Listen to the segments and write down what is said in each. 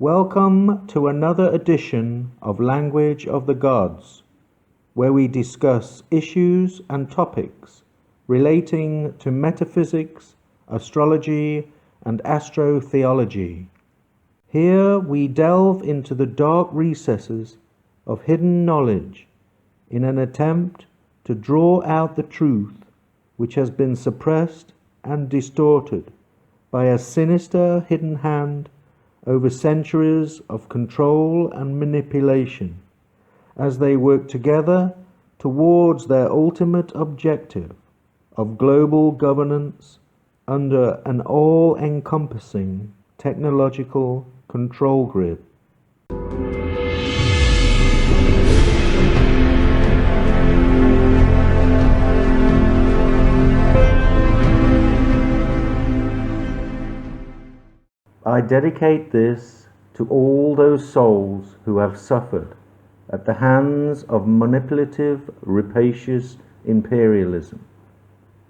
Welcome to another edition of Language of the Gods, where we discuss issues and topics relating to metaphysics, astrology, and astrotheology. Here we delve into the dark recesses of hidden knowledge in an attempt to draw out the truth which has been suppressed and distorted by a sinister hidden hand over centuries of control and manipulation, as they work together towards their ultimate objective of global governance under an all-encompassing technological control grid. I dedicate this to all those souls who have suffered at the hands of manipulative, rapacious imperialism,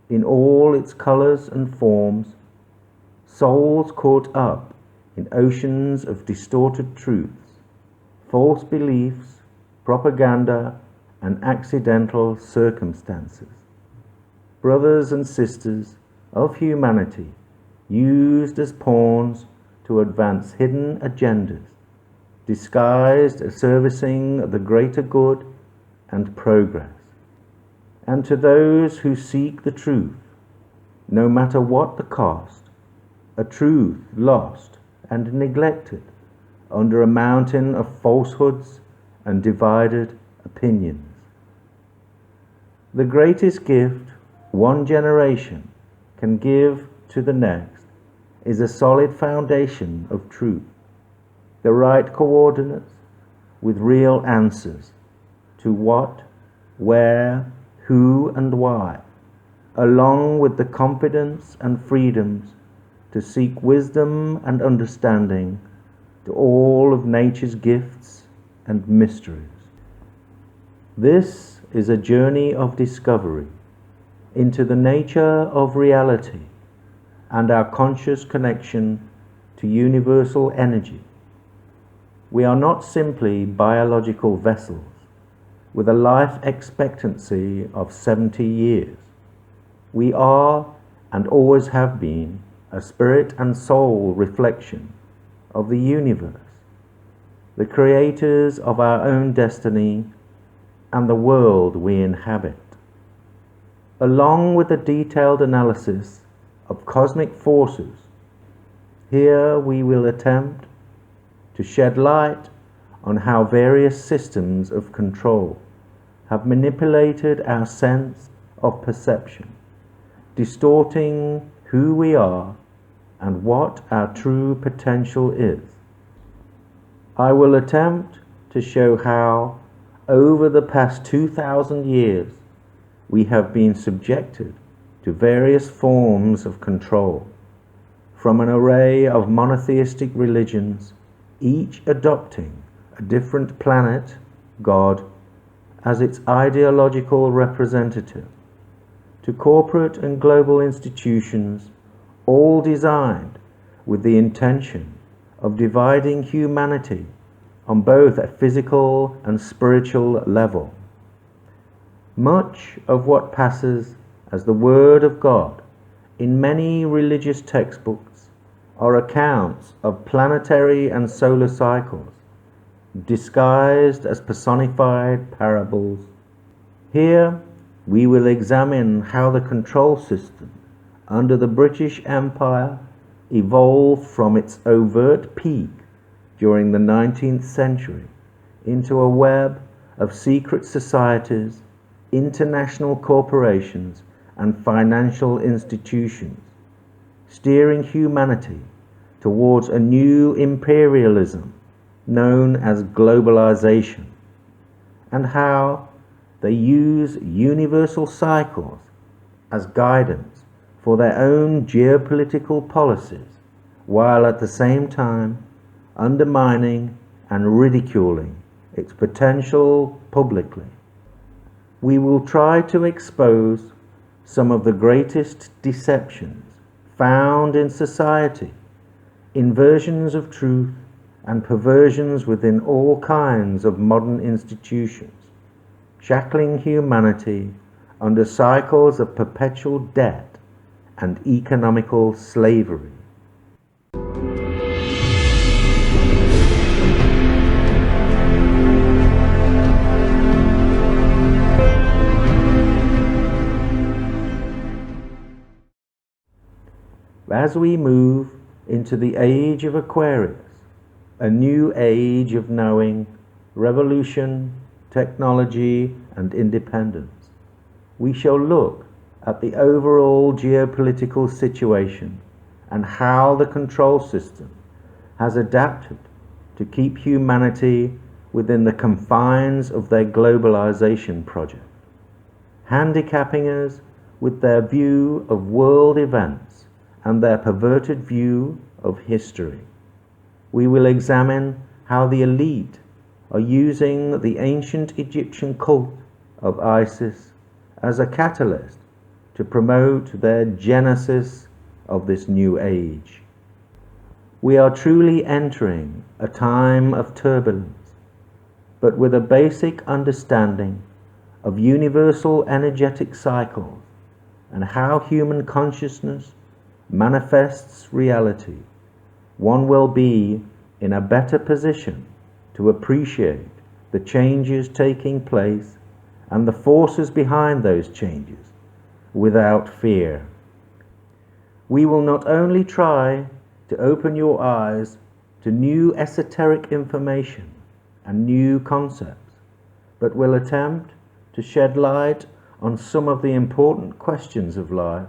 in all its colors and forms, souls caught up in oceans of distorted truths, false beliefs, propaganda, and accidental circumstances. Brothers and sisters of humanity, used as pawns to advance hidden agendas, disguised as servicing the greater good and progress. And to those who seek the truth, no matter what the cost, a truth lost and neglected under a mountain of falsehoods and divided opinions. The greatest gift one generation can give to the next is a solid foundation of truth, the right coordinates with real answers to what, where, who, and why, along with the confidence and freedoms to seek wisdom and understanding to all of nature's gifts and mysteries. This is a journey of discovery into the nature of reality and our conscious connection to universal energy. We are not simply biological vessels with a life expectancy of 70 years. We are, and always have been, a spirit and soul reflection of the universe, the creators of our own destiny and the world we inhabit. Along with a detailed analysis of cosmic forces, here we will attempt to shed light on how various systems of control have manipulated our sense of perception, distorting who we are and what our true potential is. I will attempt to show how, over the past 2,000 years, we have been subjected to various forms of control, from an array of monotheistic religions, each adopting a different planet, God, as its ideological representative, to corporate and global institutions, all designed with the intention of dividing humanity on both a physical and spiritual level. Much of what passes as the Word of God in many religious textbooks are accounts of planetary and solar cycles, disguised as personified parables. Here we will examine how the control system under the British Empire evolved from its overt peak during the 19th century into a web of secret societies, international corporations, and financial institutions, steering humanity towards a new imperialism known as globalization, and how they use universal cycles as guidance for their own geopolitical policies, while at the same time undermining and ridiculing its potential publicly. We will try to expose some of the greatest deceptions found in society, inversions of truth, and perversions within all kinds of modern institutions, shackling humanity under cycles of perpetual debt and economical slavery. As we move into the age of Aquarius, a new age of knowing, revolution, technology, and independence, we shall look at the overall geopolitical situation and how the control system has adapted to keep humanity within the confines of their globalization project, handicapping us with their view of world events and their perverted view of history. We will examine how the elite are using the ancient Egyptian cult of Isis as a catalyst to promote their genesis of this new age. We are truly entering a time of turbulence, but with a basic understanding of universal energetic cycles and how human consciousness manifests reality, one will be in a better position to appreciate the changes taking place and the forces behind those changes without fear. We will not only try to open your eyes to new esoteric information and new concepts, but will attempt to shed light on some of the important questions of life,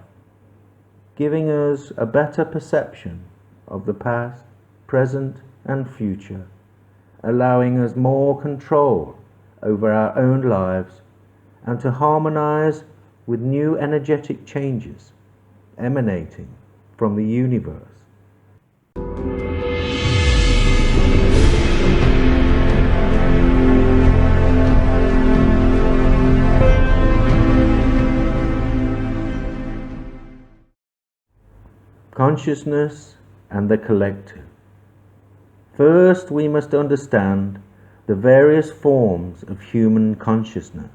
giving us a better perception of the past, present, and future, allowing us more control over our own lives and to harmonize with new energetic changes emanating from the universe. Consciousness and the collective. First, we must understand the various forms of human consciousness,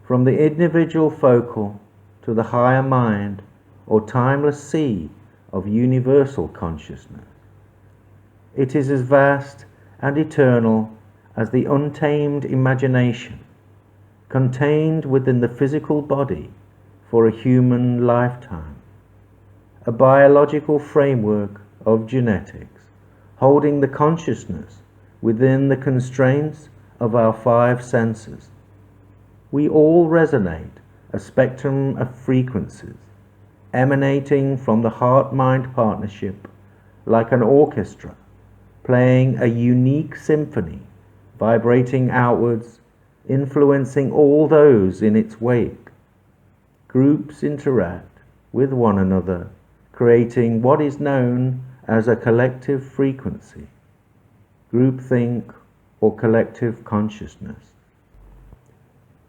from the individual focal to the higher mind or timeless sea of universal consciousness. It is as vast and eternal as the untamed imagination contained within the physical body for a human lifetime, a biological framework of genetics holding the consciousness within the constraints of our five senses. We all resonate a spectrum of frequencies emanating from the heart-mind partnership like an orchestra playing a unique symphony, vibrating outwards, influencing all those in its wake. Groups interact with one another, creating what is known as a collective frequency, groupthink, or collective consciousness.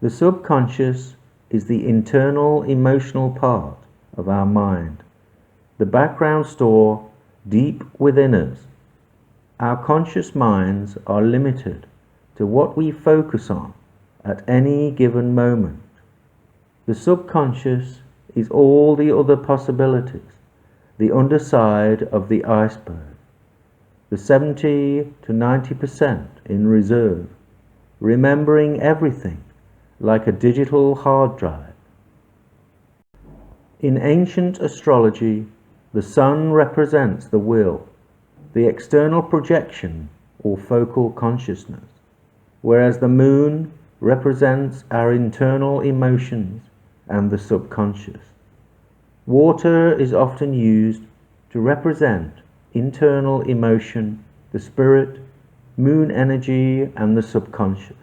The subconscious is the internal emotional part of our mind, the background store deep within us. Our conscious minds are limited to what we focus on at any given moment. The subconscious is all the other possibilities, the underside of the iceberg, the 70 to 90% in reserve, remembering everything like a digital hard drive. In ancient astrology, the sun represents the will, the external projection or focal consciousness, whereas the moon represents our internal emotions and the subconscious. Water is often used to represent internal emotion, the spirit, moon energy, and the subconscious.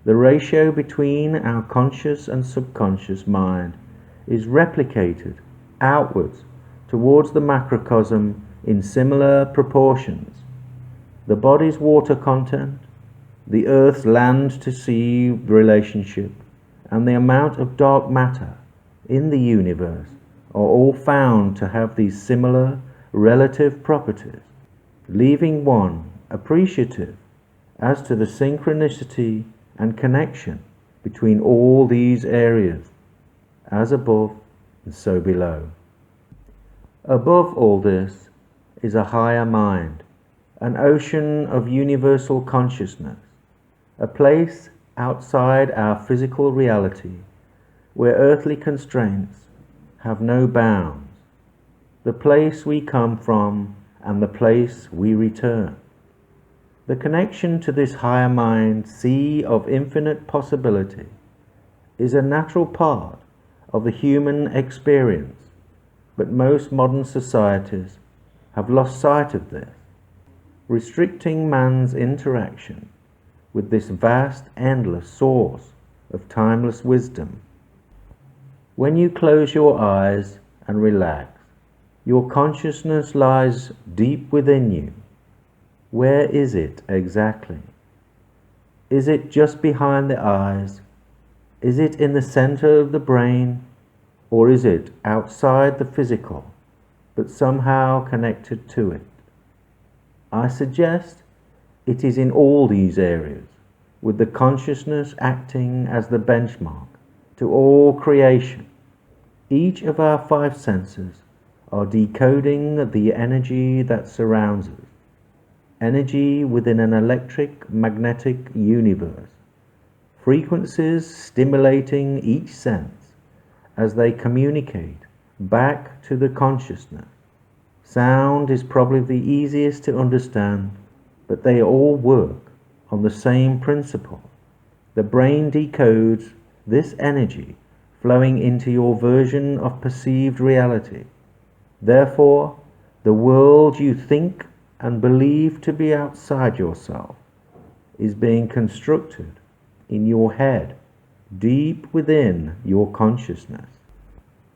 The ratio between our conscious and subconscious mind is replicated outwards towards the macrocosm in similar proportions. The body's water content, the earth's land to sea relationship, and the amount of dark matter in the universe are all found to have these similar relative properties, leaving one appreciative as to the synchronicity and connection between all these areas, as above and so below. Above all this is a higher mind, an ocean of universal consciousness, a place outside our physical reality where earthly constraints have no bounds, the place we come from and the place we return. The connection to this higher mind, sea of infinite possibility, is a natural part of the human experience, but most modern societies have lost sight of this, restricting man's interaction with this vast, endless source of timeless wisdom. When you close your eyes and relax, your consciousness lies deep within you. Where is it exactly? Is it just behind the eyes? Is it in the center of the brain? Or is it outside the physical, but somehow connected to it? I suggest it is in all these areas, with the consciousness acting as the benchmark to all creation. Each of our five senses are decoding the energy that surrounds us, energy within an electric magnetic universe, frequencies stimulating each sense as they communicate back to the consciousness. Sound is probably the easiest to understand, but they all work on the same principle. The brain decodes this energy flowing into your version of perceived reality. Therefore, the world you think and believe to be outside yourself is being constructed in your head, deep within your consciousness.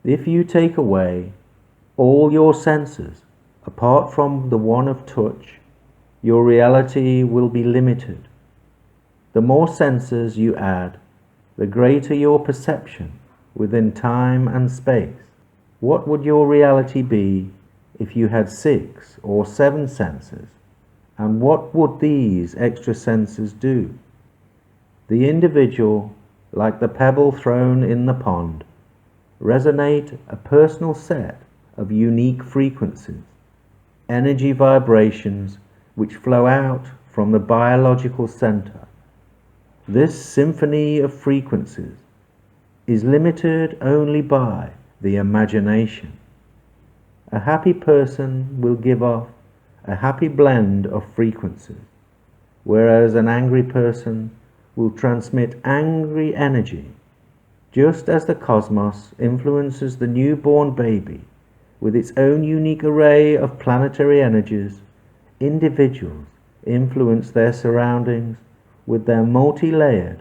If you take away all your senses apart from the one of touch, your reality will be limited. The more senses you add, the greater your perception within time and space. What would your reality be if you had 6 or 7 senses? And what would these extra senses do? The individual, like the pebble thrown in the pond, resonate a personal set of unique frequencies, energy vibrations which flow out from the biological center. This symphony of frequencies is limited only by the imagination. A happy person will give off a happy blend of frequencies, whereas an angry person will transmit angry energy. Just as the cosmos influences the newborn baby with its own unique array of planetary energies, individuals influence their surroundings with their multi-layered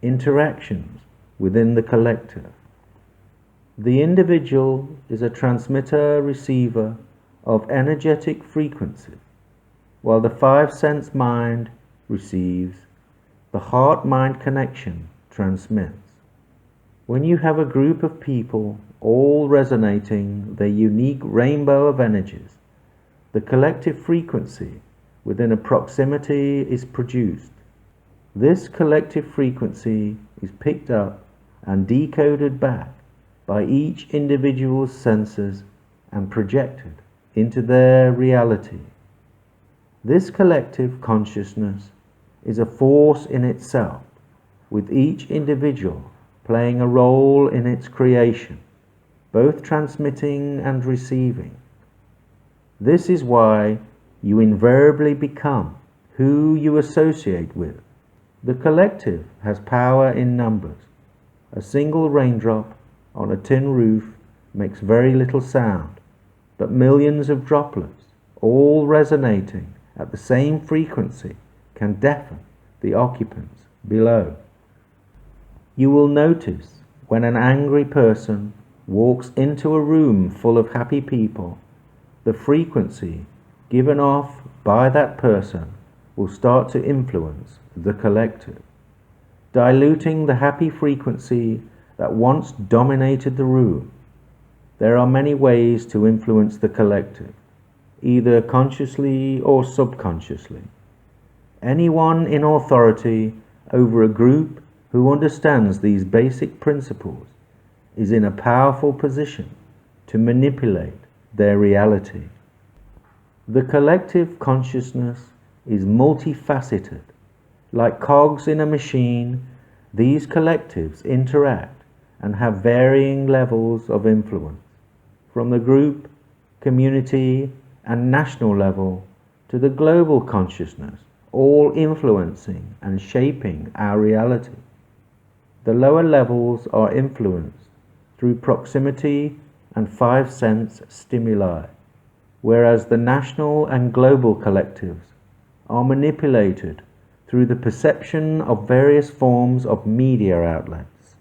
interactions within the collective. The individual is a transmitter-receiver of energetic frequencies, while the five-sense mind receives, the heart-mind connection transmits. When you have a group of people all resonating their unique rainbow of energies, the collective frequency within a proximity is produced. This collective frequency is picked up and decoded back by each individual's senses and projected into their reality. This collective consciousness is a force in itself, with each individual playing a role in its creation, both transmitting and receiving. This is why you invariably become who you associate with. The collective has power in numbers. A single raindrop on a tin roof makes very little sound, but millions of droplets, all resonating at the same frequency, can deafen the occupants below. You will notice when an angry person walks into a room full of happy people, the frequency given off by that person will start to influence the collective, diluting the happy frequency that once dominated the room. There are many ways to influence the collective, either consciously or subconsciously. Anyone in authority over a group who understands these basic principles is in a powerful position to manipulate their reality. The collective consciousness is multifaceted. Like cogs in a machine, these collectives interact and have varying levels of influence, from the group, community, and national level to the global consciousness, all influencing and shaping our reality. The lower levels are influenced through proximity and five sense stimuli, whereas the national and global collectives are manipulated through the perception of various forms of media outlets.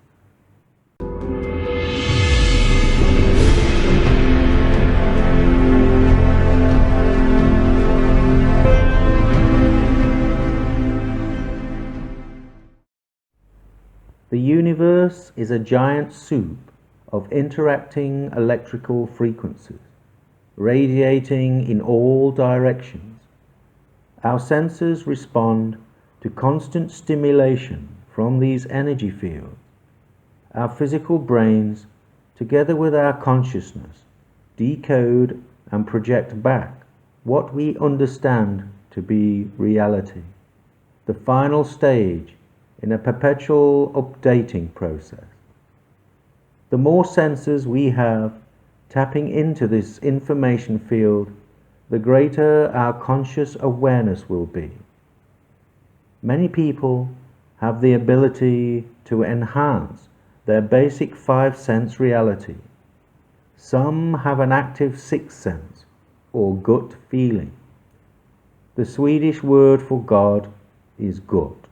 The universe is a giant soup of interacting electrical frequencies, radiating in all directions. Our senses respond to constant stimulation from these energy fields. Our physical brains, together with our consciousness, decode and project back what we understand to be reality, the final stage in a perpetual updating process. The more senses we have tapping into this information field, the greater our conscious awareness will be. Many people have the ability to enhance their basic five sense reality. Some have an active sixth sense or gut feeling. The Swedish word for God is gut.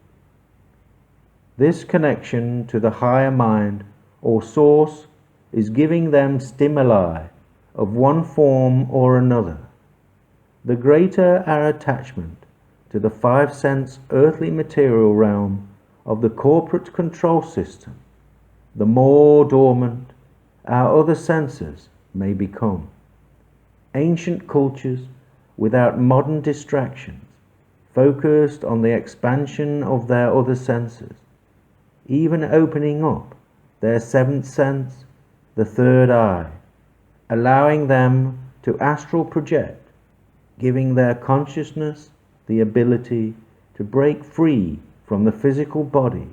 This connection to the higher mind or source is giving them stimuli of one form or another. The greater our attachment to the five sense earthly material realm of the corporate control system, the more dormant our other senses may become. Ancient cultures, without modern distractions, focused on the expansion of their other senses, even opening up their seventh sense, the third eye, allowing them to astral project, giving their consciousness the ability to break free from the physical body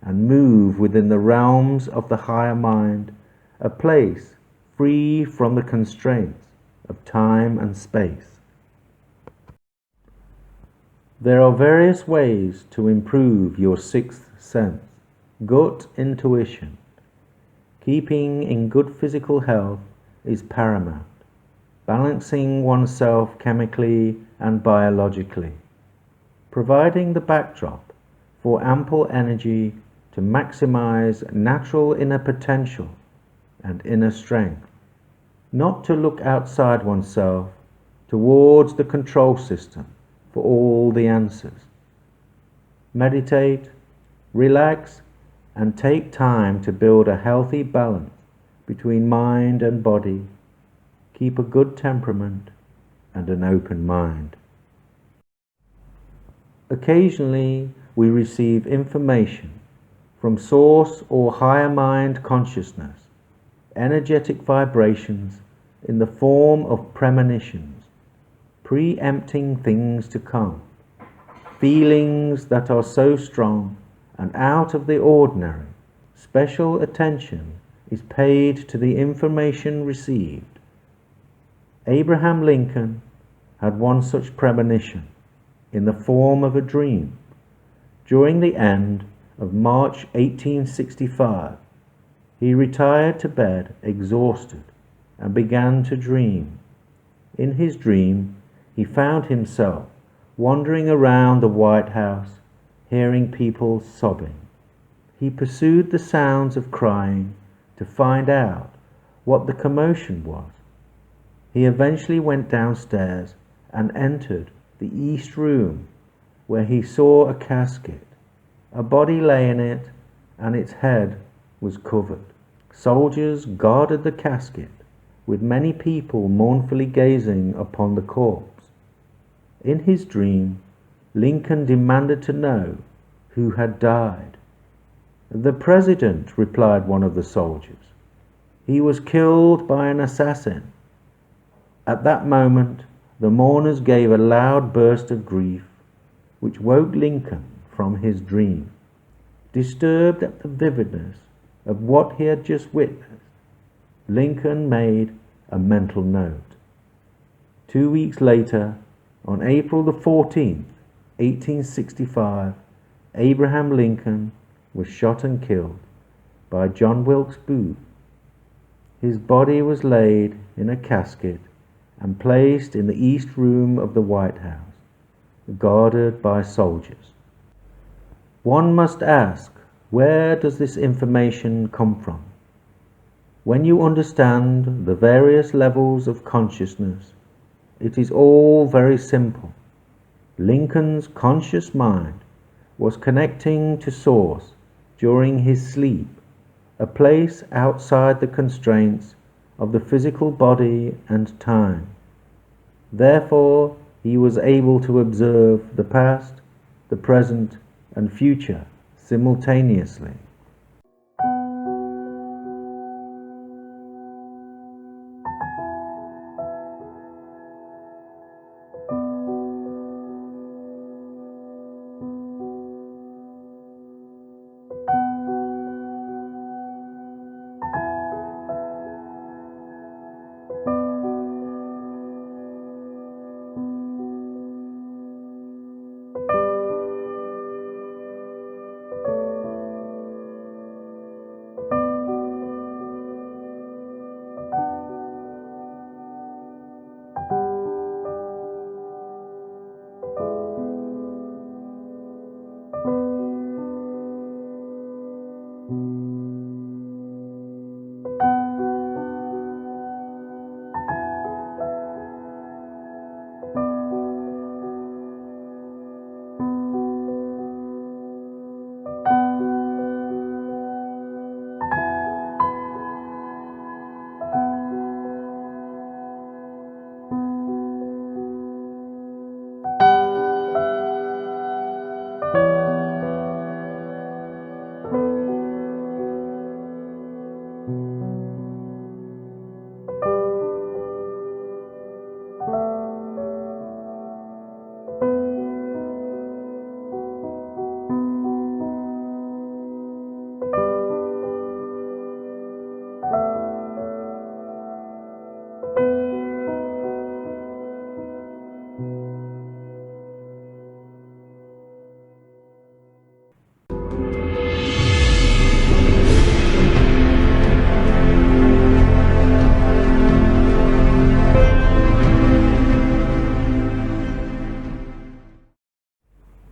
and move within the realms of the higher mind, a place free from the constraints of time and space. There are various ways to improve your sixth sense. Gut intuition. Keeping in good physical health is paramount, balancing oneself chemically and biologically, providing the backdrop for ample energy to maximize natural inner potential and inner strength, not to look outside oneself towards the control system for all the answers. Meditate, relax, and take time to build a healthy balance between mind and body. Keep a good temperament and an open mind. Occasionally, we receive information from source or higher mind consciousness, energetic vibrations in the form of premonitions, preempting things to come, feelings that are so strong and out of the ordinary. Special attention is paid to the information received. Abraham Lincoln had one such premonition in the form of a dream. During the end of March 1865, he retired to bed exhausted and began to dream. In his dream, he found himself wandering around the White House, hearing people sobbing. He pursued the sounds of crying to find out what the commotion was. He eventually went downstairs and entered the East Room, where he saw a casket. A body lay in it, and its head was covered. Soldiers guarded the casket, with many people mournfully gazing upon the corpse. In his dream, Lincoln demanded to know who had died. "The President," replied one of the soldiers. "He was killed by an assassin." At that moment, the mourners gave a loud burst of grief, which woke Lincoln from his dream. Disturbed at the vividness of what he had just witnessed, Lincoln made a mental note. 2 weeks later, on April the 14th, 1865, Abraham Lincoln was shot and killed by John Wilkes Booth. His body was laid in a casket and placed in the East Room of the White House, guarded by soldiers. One must ask, where does this information come from? When you understand the various levels of consciousness, it is all very simple. Lincoln's conscious mind was connecting to Source during his sleep, a place outside the constraints of the physical body and time. Therefore, he was able to observe the past, the present, and future simultaneously.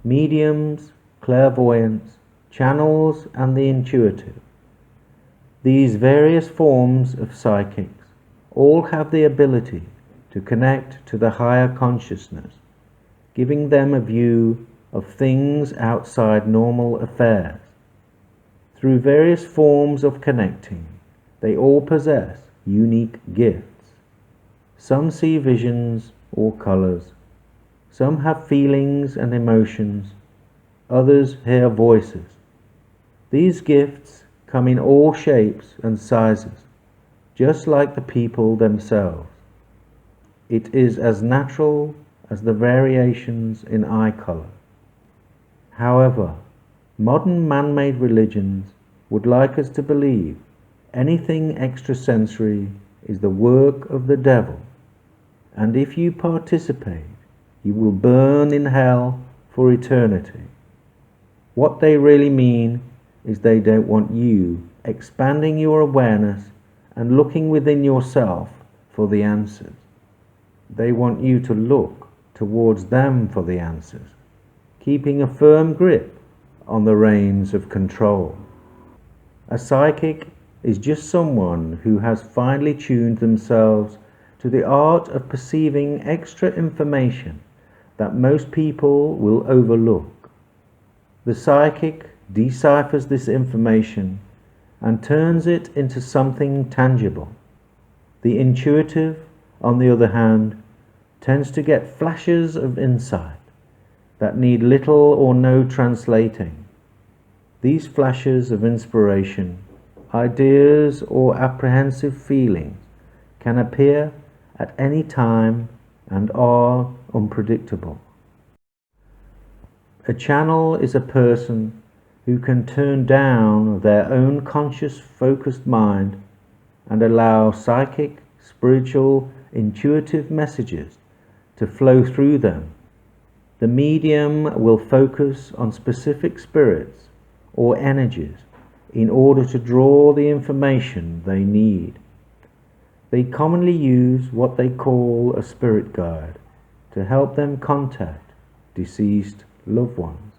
Mediums, clairvoyants, channels, and the intuitive. These various forms of psychics all have the ability to connect to the higher consciousness, giving them a view of things outside normal affairs. Through various forms of connecting, they all possess unique gifts. Some see visions or colors. Some have feelings and emotions. Others hear voices. These gifts come in all shapes and sizes, just like the people themselves. It is as natural as the variations in eye color. However, modern man-made religions would like us to believe anything extrasensory is the work of the devil, and if you participate, you will burn in hell for eternity. What they really mean is they don't want you expanding your awareness and looking within yourself for the answers. They want you to look towards them for the answers, keeping a firm grip on the reins of control. A psychic is just someone who has finely tuned themselves to the art of perceiving extra information that most people will overlook. The psychic deciphers this information and turns it into something tangible. The intuitive, on the other hand, tends to get flashes of insight that need little or no translating. These flashes of inspiration, ideas, or apprehensive feelings can appear at any time and are unpredictable. A channel is a person who can turn down their own conscious, focused mind and allow psychic, spiritual, intuitive messages to flow through them. The medium will focus on specific spirits or energies in order to draw the information they need. They commonly use what they call a spirit guide to help them contact deceased loved ones.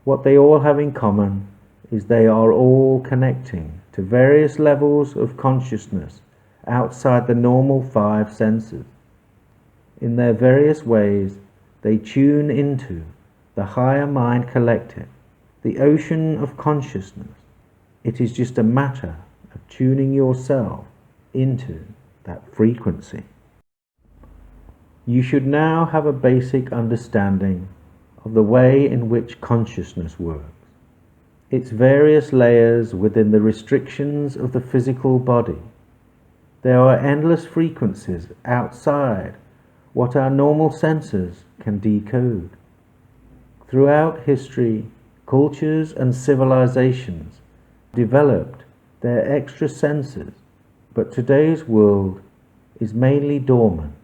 What they all have in common is they are all connecting to various levels of consciousness outside the normal 5 senses. In their various ways, they tune into the higher mind collective, the ocean of consciousness. It is just a matter of tuning yourself into that frequency. You should now have a basic understanding of the way in which consciousness works, its various layers within the restrictions of the physical body. There are endless frequencies outside what our normal senses can decode. Throughout history, cultures and civilizations developed their extra senses, but today's world is mainly dormant.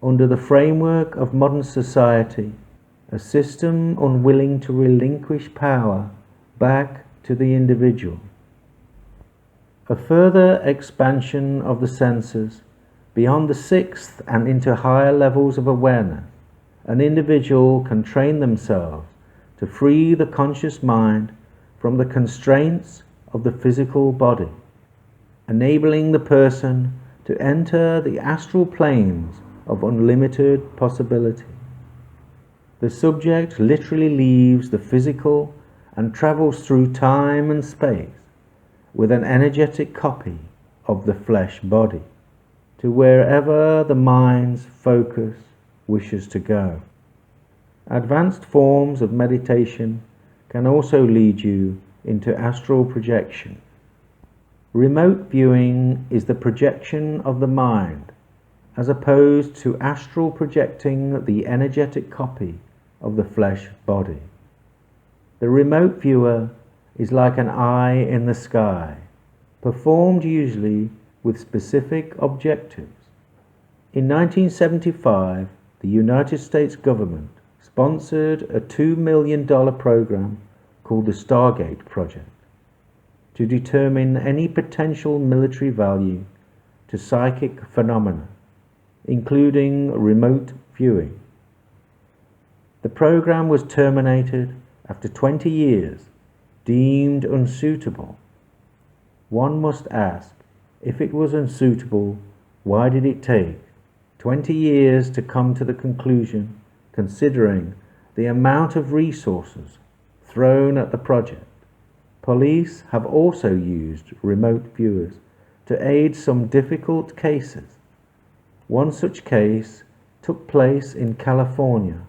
Under the framework of modern society, a system unwilling to relinquish power back to the individual. A further expansion of the senses beyond the 6th and into higher levels of awareness, an individual can train themselves to free the conscious mind from the constraints of the physical body, enabling the person to enter the astral planes of unlimited possibility. The subject literally leaves the physical and travels through time and space with an energetic copy of the flesh body to wherever the mind's focus wishes to go. Advanced forms of meditation can also lead you into astral projection. Remote viewing is the projection of the mind, as opposed to astral projecting the energetic copy of the flesh body. The remote viewer is like an eye in the sky, performed usually with specific objectives. In 1975, the United States government sponsored a $2 million program called the Stargate Project to determine any potential military value to psychic phenomena, including remote viewing. The program was terminated after 20 years, deemed unsuitable. One must ask, if it was unsuitable, why did it take 20 years to come to the conclusion, considering the amount of resources thrown at the project? Police have also used remote viewers to aid some difficult cases. One such case took place in California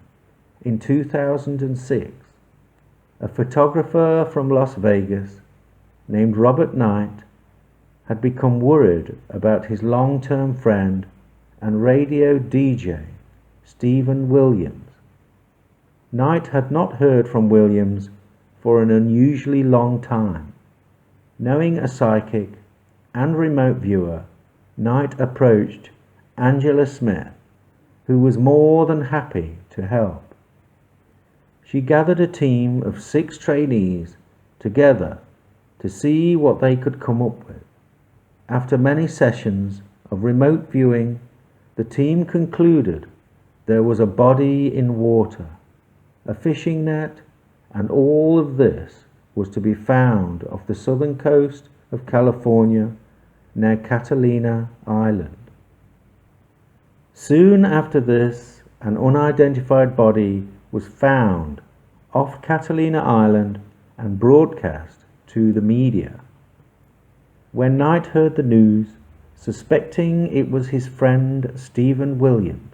in 2006. A photographer from Las Vegas named Robert Knight had become worried about his long-term friend and radio DJ, Stephen Williams. Knight had not heard from Williams for an unusually long time. Knowing a psychic and remote viewer, Knight approached Angela Smith, who was more than happy to help. She gathered a team of 6 trainees together to see what they could come up with. After many sessions of remote viewing, the team concluded there was a body in water, a fishing net, and all of this was to be found off the southern coast of California near Catalina Island. Soon after this, an unidentified body was found off Catalina Island and broadcast to the media. When Knight heard the news, suspecting it was his friend Stephen Williams,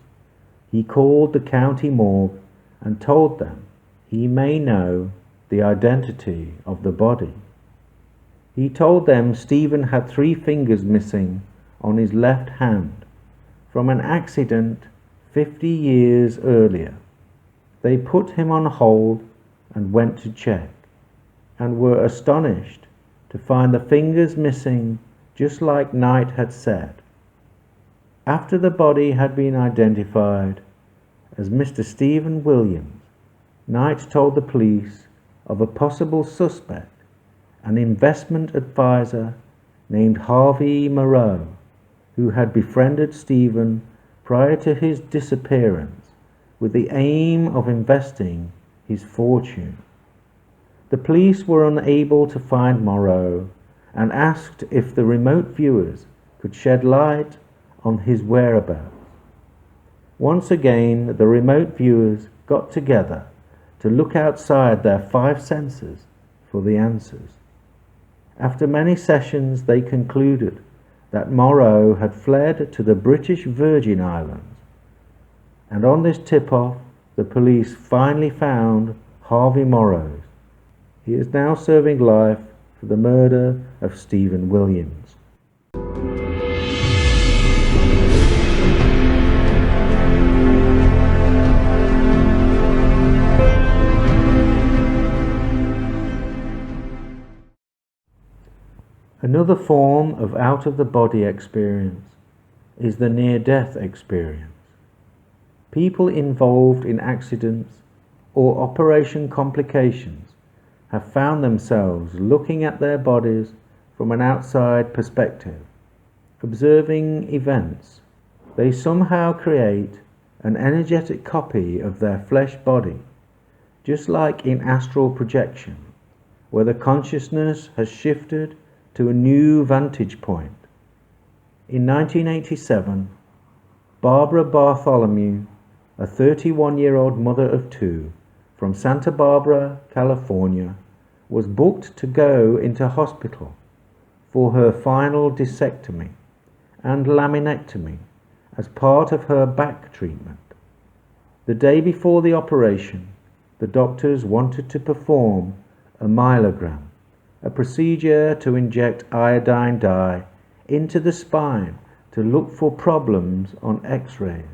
he called the county morgue and told them he may know the identity of the body. He told them Stephen had 3 fingers missing on his left hand from an accident 50 years earlier. They put him on hold and went to check, and were astonished to find the fingers missing just like Knight had said. After the body had been identified as Mr. Stephen Williams, Knight told the police of a possible suspect, an investment advisor named Harvey Moreau, who had befriended Stephen prior to his disappearance with the aim of investing his fortune. The police were unable to find Moreau and asked if the remote viewers could shed light on his whereabouts. Once again, the remote viewers got together to look outside their 5 senses for the answers. After many sessions, they concluded that Moreau had fled to the British Virgin Islands, and on this tip-off, the police finally found Harvey Moreau. He is now serving life for the murder of Stephen Williams. Another form of out-of-the-body experience is the near-death experience. People involved in accidents or operation complications have found themselves looking at their bodies from an outside perspective, observing events. They somehow create an energetic copy of their flesh body, just like in astral projection, where the consciousness has shifted to a new vantage point. In 1987, Barbara Bartholomew, a 31-year-old mother of 2 from Santa Barbara, California, was booked to go into hospital for her final discectomy and laminectomy as part of her back treatment. The day before the operation, the doctors wanted to perform a myelogram, a procedure to inject iodine dye into the spine to look for problems on X-rays.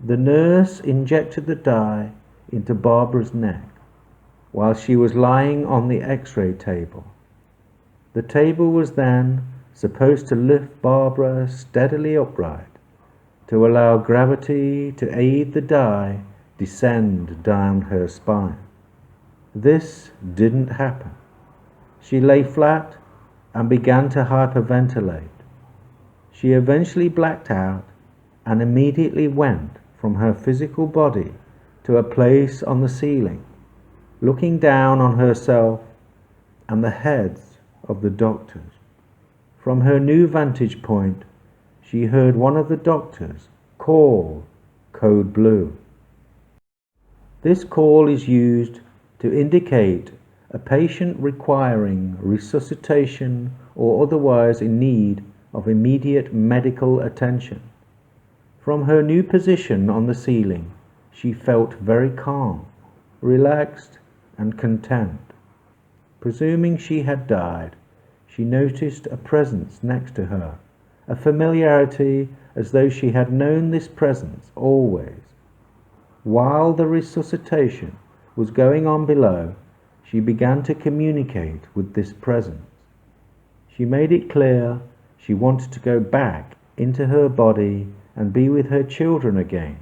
The nurse injected the dye into Barbara's neck while she was lying on the X-ray table. The table was then supposed to lift Barbara steadily upright to allow gravity to aid the dye descend down her spine. This didn't happen. She lay flat and began to hyperventilate. She eventually blacked out and immediately went from her physical body to a place on the ceiling, looking down on herself and the heads of the doctors. From her new vantage point, she heard one of the doctors call Code Blue. This call is used to indicate a patient requiring resuscitation or otherwise in need of immediate medical attention. From her new position on the ceiling, she felt very calm, relaxed, and content. Presuming she had died, she noticed a presence next to her, a familiarity as though she had known this presence always. While the resuscitation was going on below, she began to communicate with this presence. She made it clear she wanted to go back into her body and be with her children again,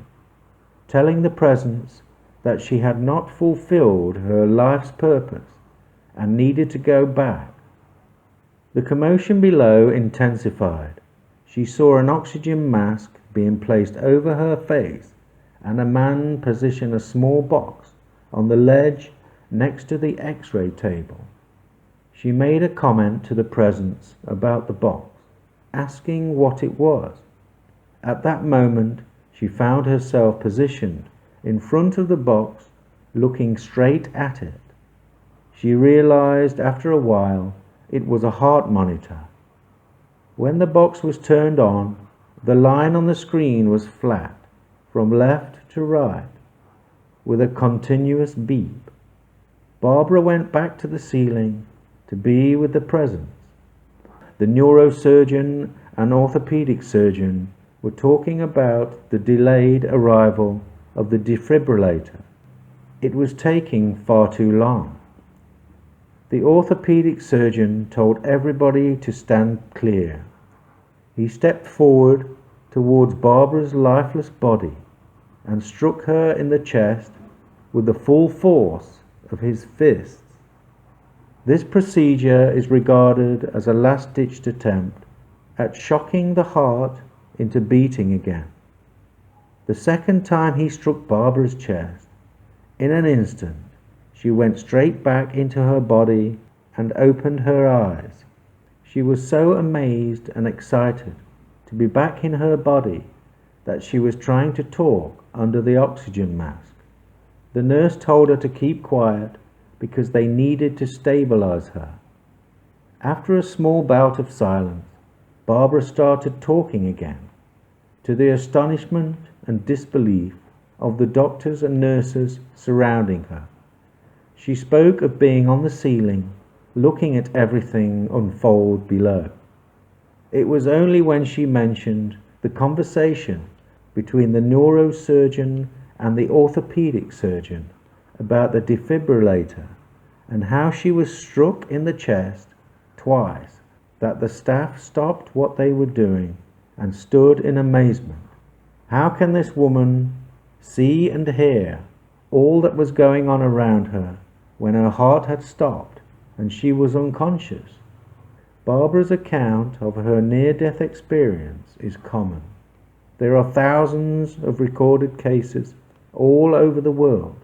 telling the presence that she had not fulfilled her life's purpose and needed to go back. The commotion below intensified. She saw an oxygen mask being placed over her face and a man position a small box on the ledge next to the X-ray table. She made a comment to the presence about the box, asking what it was. At that moment, she found herself positioned in front of the box, looking straight at it. She realized after a while it was a heart monitor. When the box was turned on, the line on the screen was flat, from left to right, with a continuous beep. Barbara went back to the ceiling to be with the presence. The neurosurgeon and orthopedic surgeon were talking about the delayed arrival of the defibrillator. It was taking far too long. The orthopedic surgeon told everybody to stand clear. He stepped forward towards Barbara's lifeless body and struck her in the chest with the full force of his fists. This procedure is regarded as a last-ditch attempt at shocking the heart into beating again. The second time he struck Barbara's chest, in an instant, she went straight back into her body and opened her eyes. She was so amazed and excited to be back in her body that she was trying to talk under the oxygen mask. The nurse told her to keep quiet because they needed to stabilize her. After a small bout of silence, Barbara started talking again, to the astonishment and disbelief of the doctors and nurses surrounding her. She spoke of being on the ceiling, looking at everything unfold below. It was only when she mentioned the conversation between the neurosurgeon and the orthopedic surgeon about the defibrillator and how she was struck in the chest twice that the staff stopped what they were doing and stood in amazement. How can this woman see and hear all that was going on around her when her heart had stopped and she was unconscious? Barbara's account of her near-death experience is common. There are thousands of recorded cases all over the world.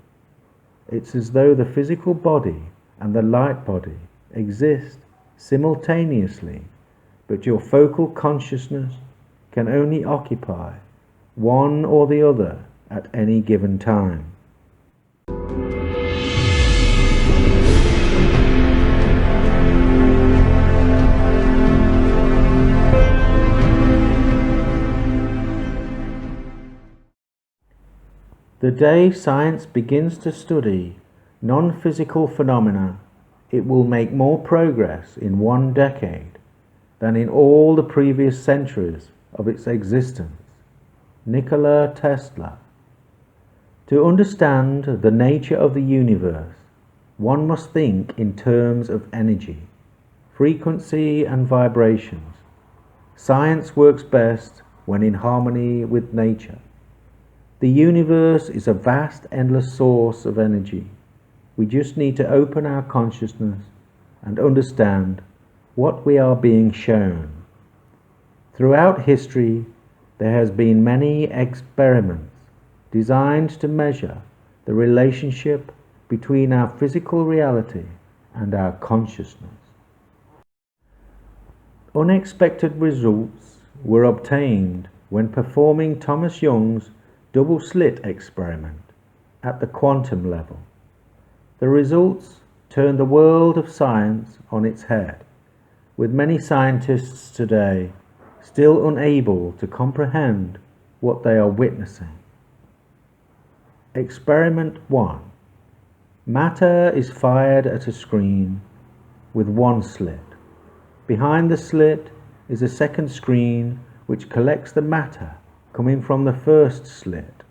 It's as though the physical body and the light body exist simultaneously, but your focal consciousness can only occupy one or the other at any given time. The day science begins to study non-physical phenomena, it will make more progress in 1 decade than in all the previous centuries of its existence. Nikola Tesla. To understand the nature of the universe, one must think in terms of energy, frequency and vibrations. Science works best when in harmony with nature. The universe is a vast, endless source of energy. We just need to open our consciousness and understand what we are being shown. Throughout history, there has been many experiments designed to measure the relationship between our physical reality and our consciousness. Unexpected results were obtained when performing Thomas Young's double-slit experiment at the quantum level. The results turned the world of science on its head, with many scientists today still unable to comprehend what they are witnessing. Experiment 1. Matter is fired at a screen with one slit. Behind the slit is a second screen which collects the matter coming from the first slit.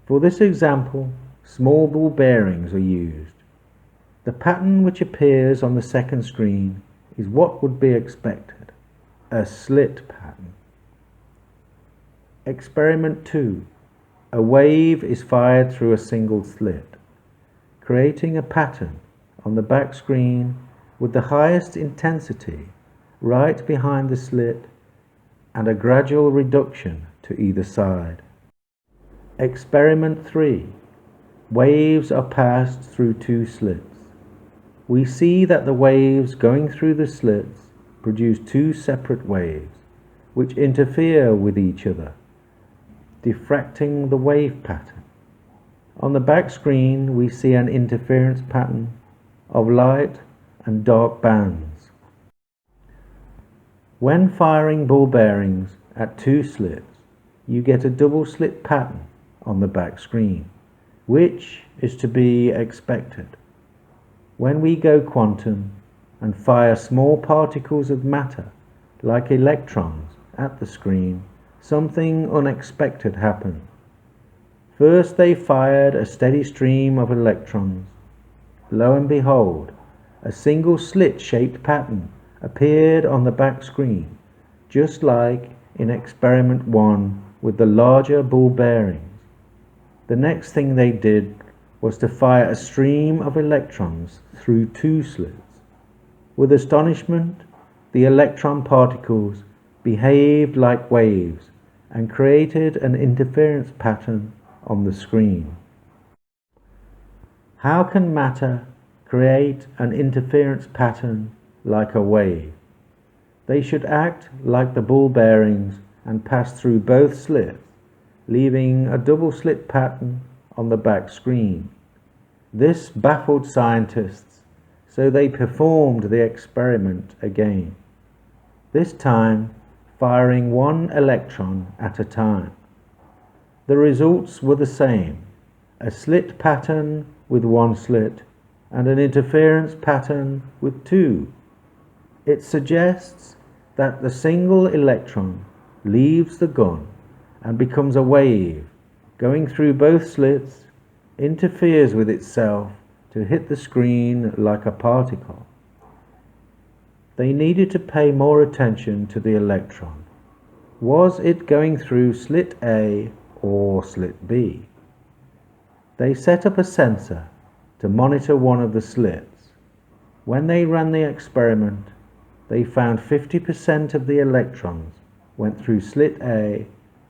For this example, small ball bearings are used. The pattern which appears on the second screen is what would be expected, a slit pattern. Experiment 2. A wave is fired through a single slit, creating a pattern on the back screen with the highest intensity right behind the slit and a gradual reduction to either side. Experiment 3. Waves are passed through 2 slits. We see that the waves going through the slits produce 2 separate waves, which interfere with each other, diffracting the wave pattern. On the back screen, we see an interference pattern of light and dark bands. When firing ball bearings at 2 slits, you get a double slit pattern on the back screen, which is to be expected. When we go quantum and fire small particles of matter, like electrons, at the screen, something unexpected happened. First they fired a steady stream of electrons. Lo and behold, a single slit-shaped pattern appeared on the back screen, just like in experiment 1 with the larger ball bearings. The next thing they did was to fire a stream of electrons through 2 slits. With astonishment, the electron particles behaved like waves and created an interference pattern on the screen. How can matter create an interference pattern like a wave? They should act like the ball bearings and pass through both slits, leaving a double slit pattern on the back screen. This baffled scientists, so they performed the experiment again, this time firing 1 electron at a time. The results were the same, a slit pattern with 1 slit and an interference pattern with 2. It suggests that the single electron leaves the gun and becomes a wave, going through both slits, interferes with itself to hit the screen like a particle. They needed to pay more attention to the electron. Was it going through slit A or slit B? They set up a sensor to monitor one of the slits. When they ran the experiment, they found 50% of the electrons went through slit A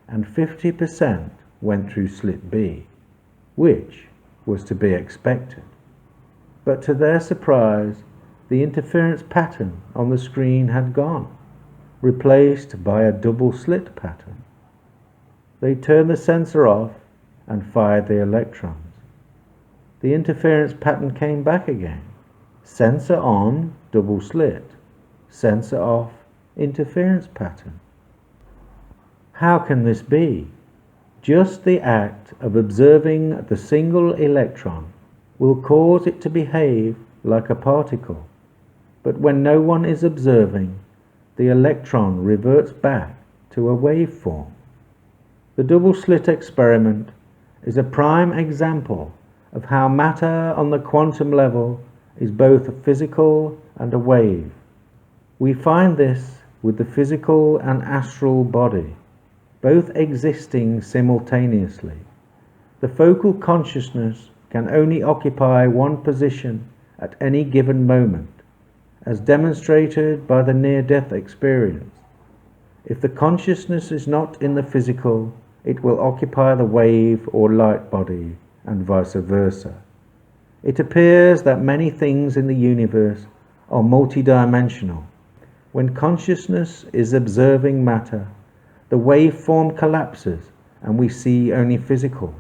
and 50% went through slit B, which was to be expected. But to their surprise, the interference pattern on the screen had gone, replaced by a double slit pattern. They turned the sensor off and fired the electrons. The interference pattern came back again. Sensor on, double slit. Sensor off, interference pattern. How can this be? Just the act of observing the single electron will cause it to behave like a particle. But when no one is observing, the electron reverts back to a waveform. The double slit experiment is a prime example of how matter on the quantum level is both a physical and a wave. We find this with the physical and astral body, both existing simultaneously. The focal consciousness can only occupy one position at any given moment, as demonstrated by the near-death experience. If the consciousness is not in the physical, it will occupy the wave or light body, and vice versa. It appears that many things in the universe are multidimensional. When consciousness is observing matter, the waveform collapses and we see only physical.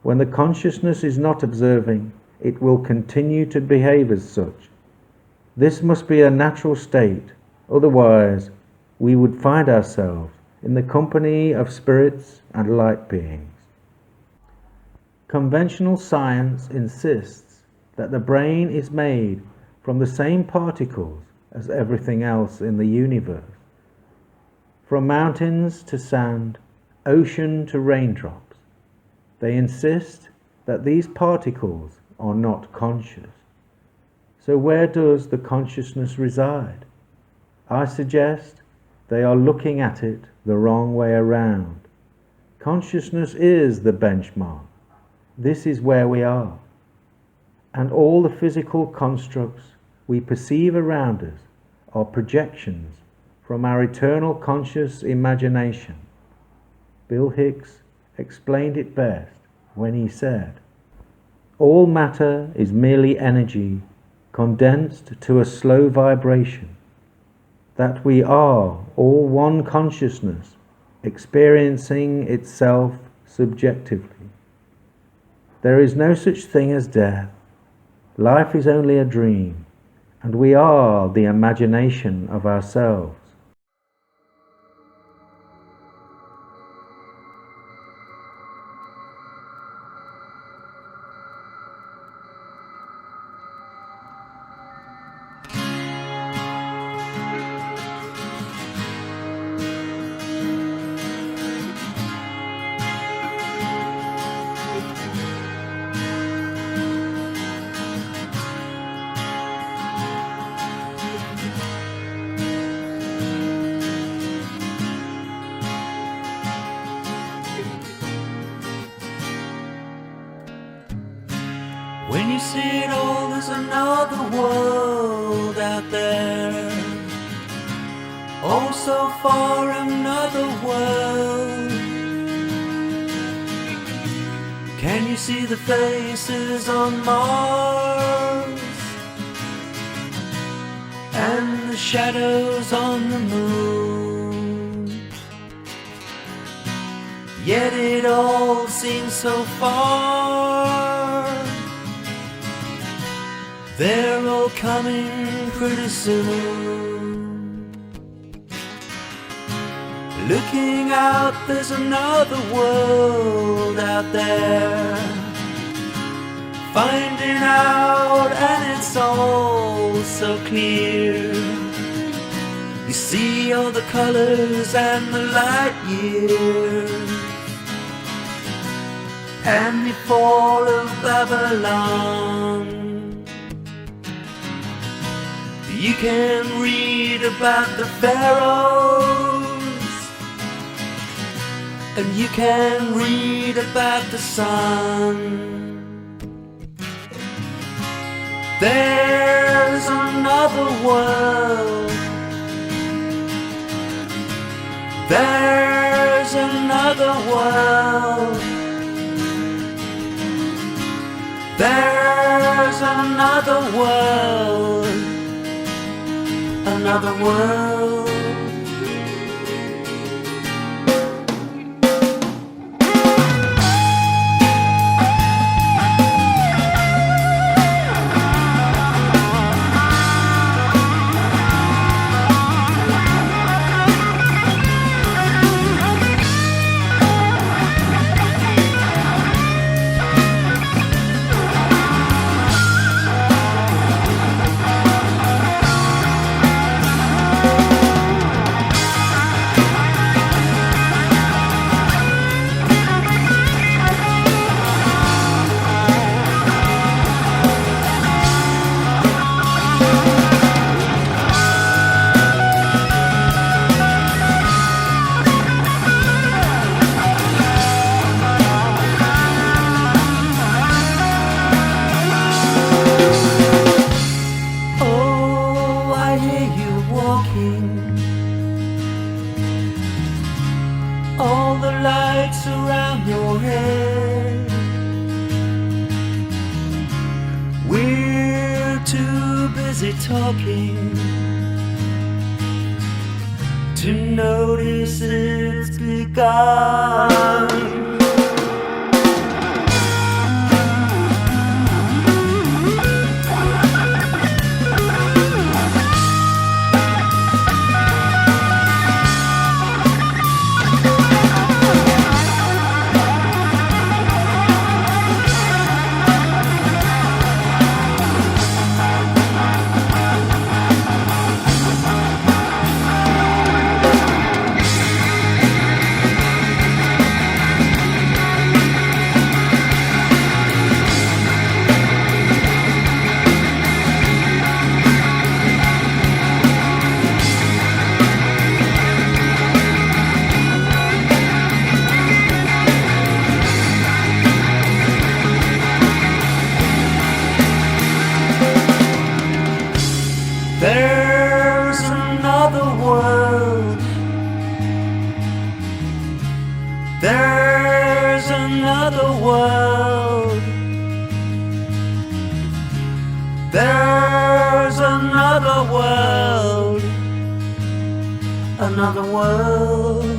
When the consciousness is not observing, it will continue to behave as such. This must be a natural state, otherwise we would find ourselves in the company of spirits and light beings. Conventional science insists that the brain is made from the same particles as everything else in the universe. From mountains to sand, ocean to raindrops, they insist that these particles are not conscious. So where does the consciousness reside? I suggest they are looking at it the wrong way around. Consciousness is the benchmark. This is where we are. And all the physical constructs we perceive around us are projections from our eternal conscious imagination. Bill Hicks explained it best when he said, "All matter is merely energy condensed to a slow vibration, that we are all one consciousness experiencing itself subjectively. There is no such thing as death. Life is only a dream, and we are the imagination of ourselves." When you see it all, there's another world out there. Oh, so far another world. Can you see the faces on Mars and the shadows on the moon? Yet it all seems so far. They're all coming pretty soon. Looking out, there's another world out there. Finding out, and it's all so clear. You see all the colors and the light years, and the fall of Babylon. You can read about the pharaohs, and you can read about the sun. There's another world. There's another world. There's another world. Another world. All the lights around your head. We're too busy talking to notice it's begun. There's another world. There's another world. Another world.